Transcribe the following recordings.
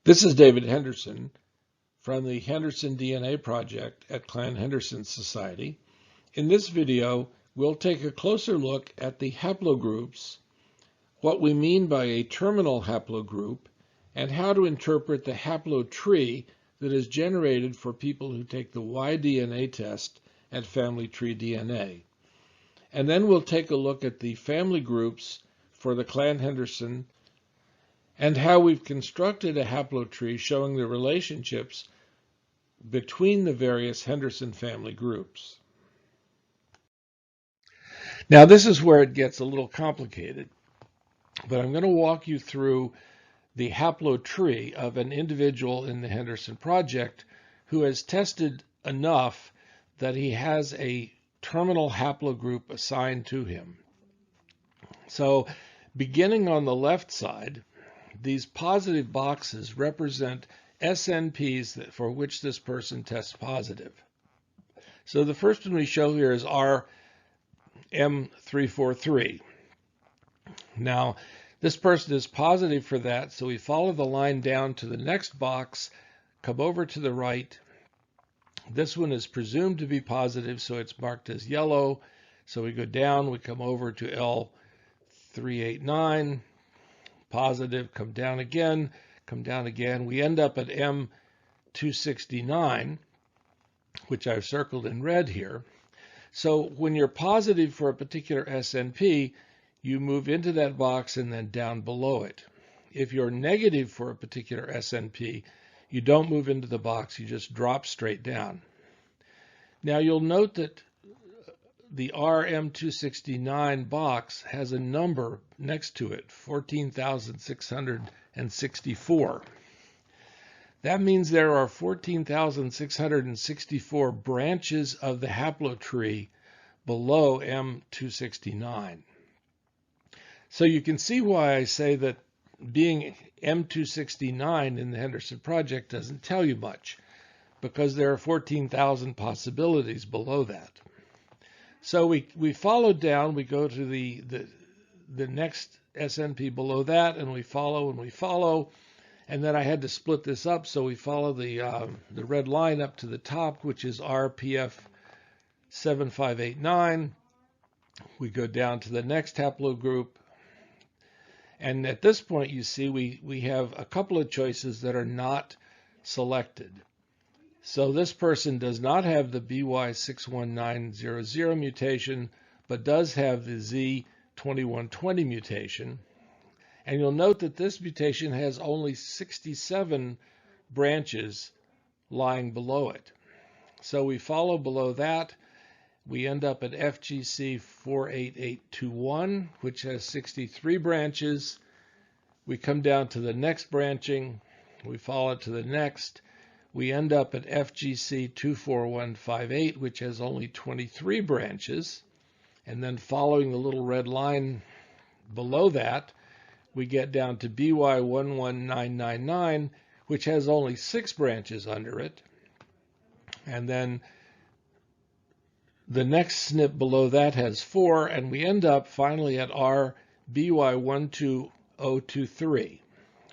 This is David Henderson from the Henderson DNA Project at Clan Henderson Society. In this video, we'll take a closer look at the haplogroups, what we mean by a terminal haplogroup, and how to interpret the HaploTree that is generated for people who take the Y-DNA test at HaploTree DNA. And then we'll take a look at the family groups for the Clan Henderson and how we've constructed a haplotree showing the relationships between the various Henderson family groups. Now this is where it gets a little complicated, but I'm going to walk you through the haplotree of an individual in the Henderson Project who has tested enough that he has a terminal haplogroup assigned to him. So beginning on the left side, these positive boxes represent SNPs for which this person tests positive. So the first one we show here is RM343. Now, this person is positive for that, so we follow the line down to the next box, come over to the right. This one is presumed to be positive, so it's marked as yellow. So we go down, we come over to L389. Positive, come down again. We end up at M269, which I've circled in red here. So when you're positive for a particular SNP, you move into that box and then down below it. If you're negative for a particular SNP, you don't move into the box, you just drop straight down. Now you'll note that the RM269 box has a number next to it, 14,664. That means there are 14,664 branches of the haplotree below M269. So you can see why I say that being M269 in the Henderson Project doesn't tell you much, because there are 14,000 possibilities below that. So we follow down, we go to the next SNP below that, and we follow, and then I had to split this up, so we follow the red line up to the top, which is RPF7589. We go down to the next haplogroup, and at this point you see we have a couple of choices that are not selected. So this person does not have the BY61900 mutation, but does have the Z2120 mutation. And you'll note that this mutation has only 67 branches lying below it. So we follow below that. We end up at FGC48821, which has 63 branches. We come down to the next branching. We follow to the next. We end up at FGC24158, which has only 23 branches. And then following the little red line below that, we get down to BY11999, which has only 6 branches under it. And then the next SNP below that has 4, and we end up finally at our BY12023,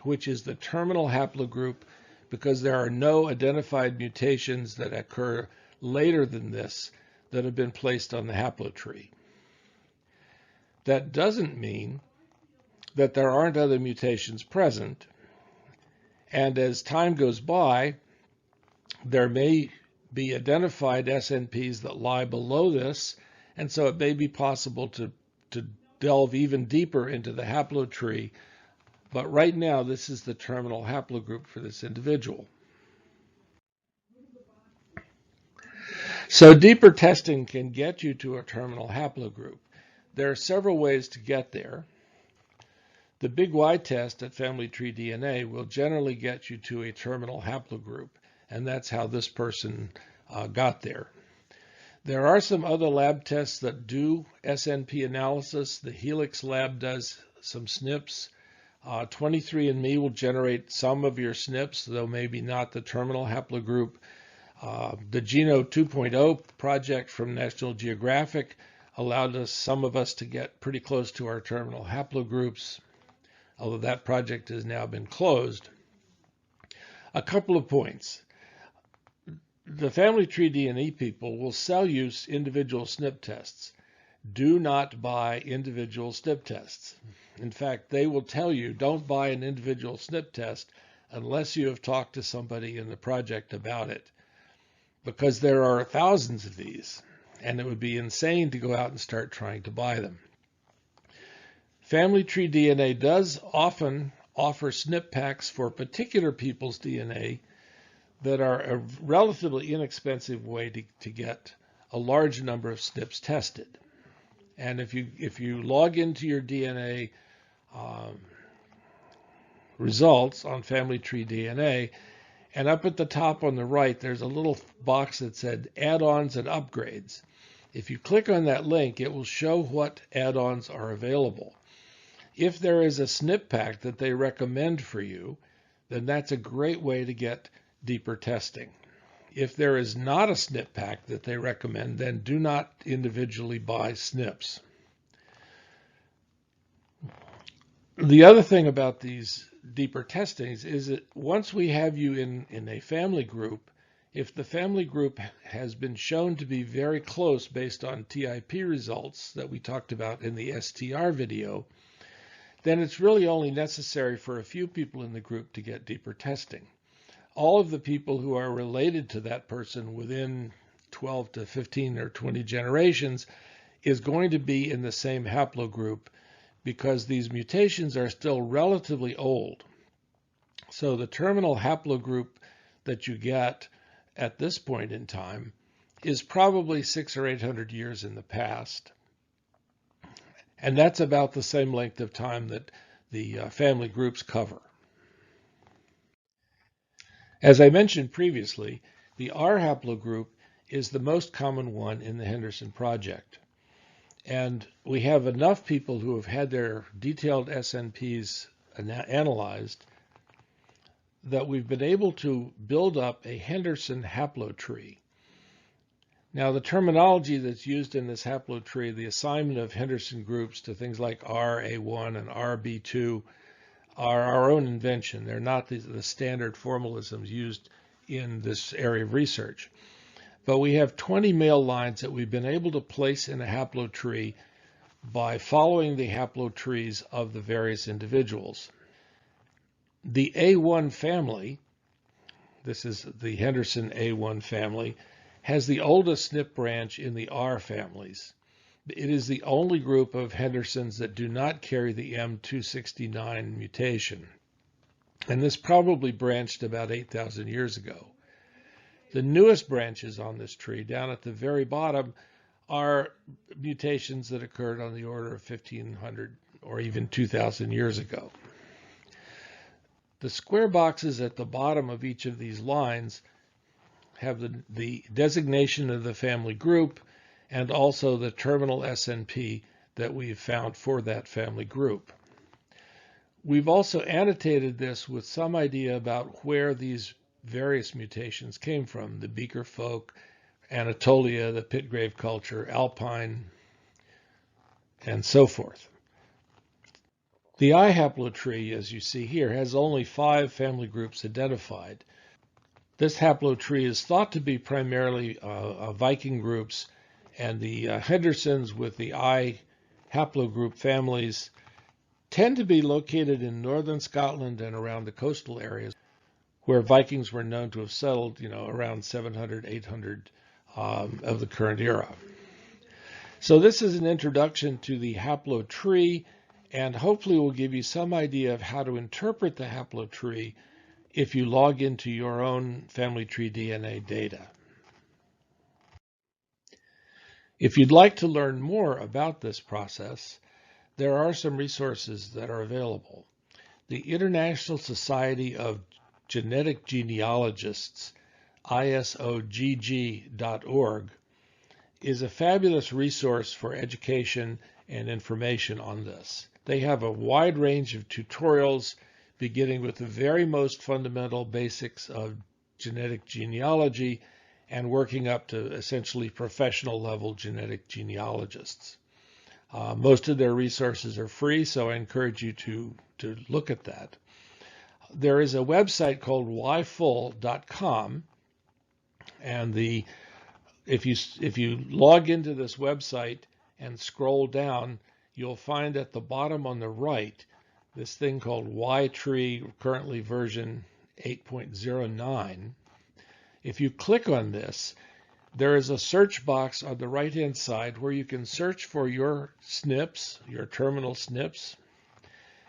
which is the terminal haplogroup, because there are no identified mutations that occur later than this that have been placed on the haplotree. That doesn't mean that there aren't other mutations present, and as time goes by, there may be identified SNPs that lie below this, and so it may be possible to delve even deeper into the haplotree. But right now, this is the terminal haplogroup for this individual. So deeper testing can get you to a terminal haplogroup. There are several ways to get there. The Big Y test at HaploTree DNA will generally get you to a terminal haplogroup, and that's how this person got there. There are some other lab tests that do SNP analysis. The Helix lab does some SNPs. 23andMe will generate some of your SNPs, though maybe not the terminal haplogroup. The Geno 2.0 project from National Geographic allowed some of us to get pretty close to our terminal haplogroups, although that project has now been closed. A couple of points. The family tree DNA people will sell you individual SNP tests. Do not buy individual SNP tests. In fact, they will tell you don't buy an individual SNP test unless you have talked to somebody in the project about it, because there are thousands of these, and it would be insane to go out and start trying to buy them. Family tree DNA does often offer SNP packs for particular people's DNA that are a relatively inexpensive way to get a large number of SNPs tested. And if you log into your DNA results on Family Tree DNA, and up at the top on the right, there's a little box that said add-ons and upgrades. If you click on that link, it will show what add-ons are available. If there is a SNP pack that they recommend for you, then that's a great way to get deeper testing. If there is not a SNP pack that they recommend, then do not individually buy SNPs. The other thing about these deeper testings is that once we have you in a family group, if the family group has been shown to be very close based on TIP results that we talked about in the STR video, then it's really only necessary for a few people in the group to get deeper testing. All of the people who are related to that person within 12 to 15 or 20 generations is going to be in the same haplogroup, because these mutations are still relatively old. So the terminal haplogroup that you get at this point in time is probably 600 or 800 years in the past. And that's about the same length of time that the family groups cover. As I mentioned previously, the R haplogroup is the most common one in the Henderson project. And we have enough people who have had their detailed SNPs analyzed that we've been able to build up a Henderson HaploTree. Now, the terminology that's used in this HaploTree, the assignment of Henderson groups to things like RA1 and RB2, are our own invention. They're not the standard formalisms used in this area of research. But we have 20 male lines that we've been able to place in a HaploTree by following the haplotrees of the various individuals. The A1 family, this is the Henderson A1 family, has the oldest SNP branch in the R families. It is the only group of Hendersons that do not carry the M269 mutation, and this probably branched about 8,000 years ago. The newest branches on this tree, down at the very bottom, are mutations that occurred on the order of 1,500 or even 2,000 years ago. The square boxes at the bottom of each of these lines have the designation of the family group and also the terminal SNP that we've found for that family group. We've also annotated this with some idea about where these various mutations came from: the Beaker folk, Anatolia, the Pitgrave culture, Alpine, and so forth. The I haplotree, as you see here, has only 5 family groups identified. This haplotree is thought to be primarily Viking groups, and the Hendersons with the I haplogroup families tend to be located in northern Scotland and around the coastal areas where Vikings were known to have settled, around 700, 800 of the current era. So this is an introduction to the haplotree, and hopefully will give you some idea of how to interpret the haplotree if you log into your own family tree DNA data. If you'd like to learn more about this process, there are some resources that are available. The International Society of Genetic Genealogists, ISOGG.org, is a fabulous resource for education and information on this. They have a wide range of tutorials, beginning with the very most fundamental basics of genetic genealogy and working up to essentially professional level genetic genealogists. Most of their resources are free, so I encourage you to look at that. There is a website called yfull.com, and if you log into this website and scroll down, you'll find at the bottom on the right this thing called YTree, currently version 8.09. If you click on this, there is a search box on the right-hand side where you can search for your SNPs, your terminal SNPs.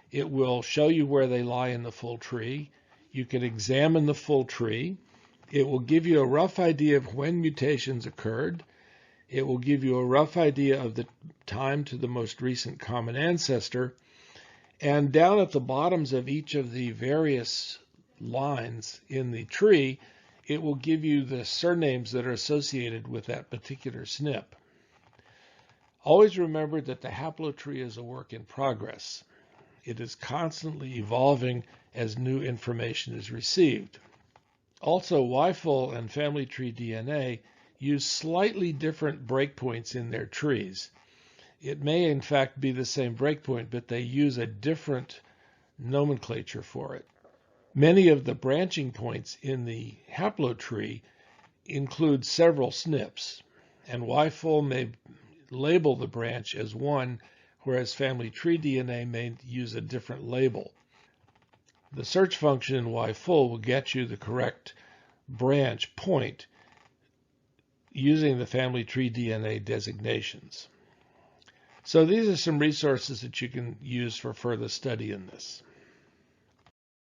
It will show you where they lie in the full tree. You can examine the full tree. It will give you a rough idea of when mutations occurred. It will give you a rough idea of the time to the most recent common ancestor. And down at the bottoms of each of the various lines in the tree, it will give you the surnames that are associated with that particular SNP. Always remember that the HaploTree is a work in progress. It is constantly evolving as new information is received. Also, YFull and Family Tree DNA use slightly different breakpoints in their trees. It may in fact be the same breakpoint, but they use a different nomenclature for it. Many of the branching points in the HaploTree include several SNPs, and YFull may label the branch as one, whereas Family Tree DNA may use a different label. The search function in YFull will get you the correct branch point using the Family Tree DNA designations. So these are some resources that you can use for further study in this.